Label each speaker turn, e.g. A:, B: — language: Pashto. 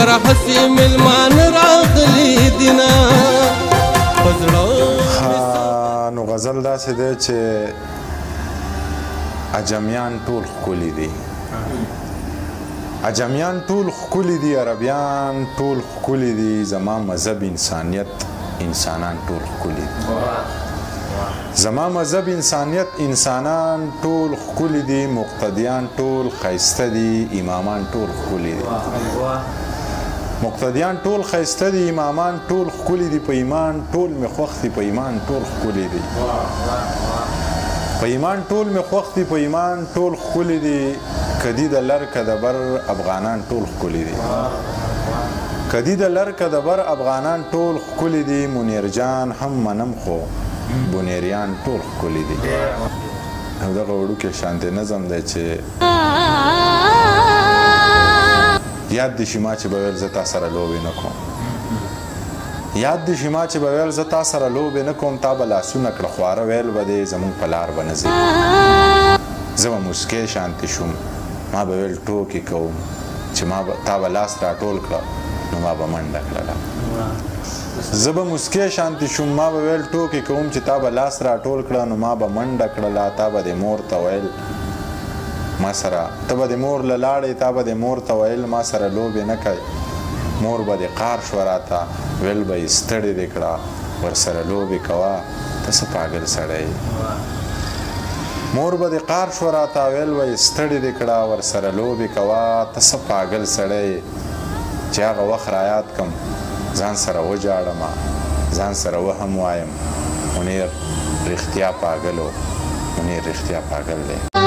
A: سره هسې مېلمان راغلي دینه په زړه.
B: نو غزل داسې دی چې عجمیان ټول ښکلي دي، عجمیان ټول ښکلي دي، عربیان ټول ښکلي دي، زما مذهب انسانیت انسانان ټول ښکلي دي، زما مذهب انسانیت انسانان ټول ښکلي دي، مقتدیان ټول ښایسته دي، امامان ټول ښکلي دي، مقتدیان ټول ښایسته دي، امامان ټول ښکلي دي، په ایمان ټول مې خوښ دي، په ایمان ټول ښکلي دي، په ایمان ټول مې خوښ دي، په ایمان ټول ښکلي دي، کدي د لر که د بر افغانان ټول ښکلي دي، کدي د لر که د بر افغانان ټول ښکلي دي، منیر جان هم منم خو بونیریان ټول ښکلي دي. او دغه وړوکی شانتې نظم دی چې یاد دې شي ما چې به ویل زه تا سره لوبې نه کوم، یاد دې شي ما چې به ویل زه تا سره لوبې نه کوم، تا به لاسونه کړه خواره ویل به دی زمونږ په لار به نه ځي، زه به موسکی شانتې شوم ما به ویل ټوکې کوم چې تا به لاس راټول کړه نو ما به منډه کړله، زه به موسکی شانتې شوم ما به ویل ټوکې کوم چې تا به لاس راټول کړه نو ما به منډه کړله، تا به د مور ته ویل ما سره، ته به د مور له لاړې تا به د مور ته ویل ما سره لوبې نه کوي، مور به د قار شوه راته ویل به یې ستړې دې کړه ورسره لوبې کوه ته څه پاګل سړی، مور به د قار شوه راته ویل به یې ستړې دې کړه ورسره لوبې کوه ته څه پاګل سړی، چې هغه وخت رایاد کړم ځان سره وجاړم ځان سره وهم وایم منیر رښتیا پاګل و، منیر رښتیا پاګل دی.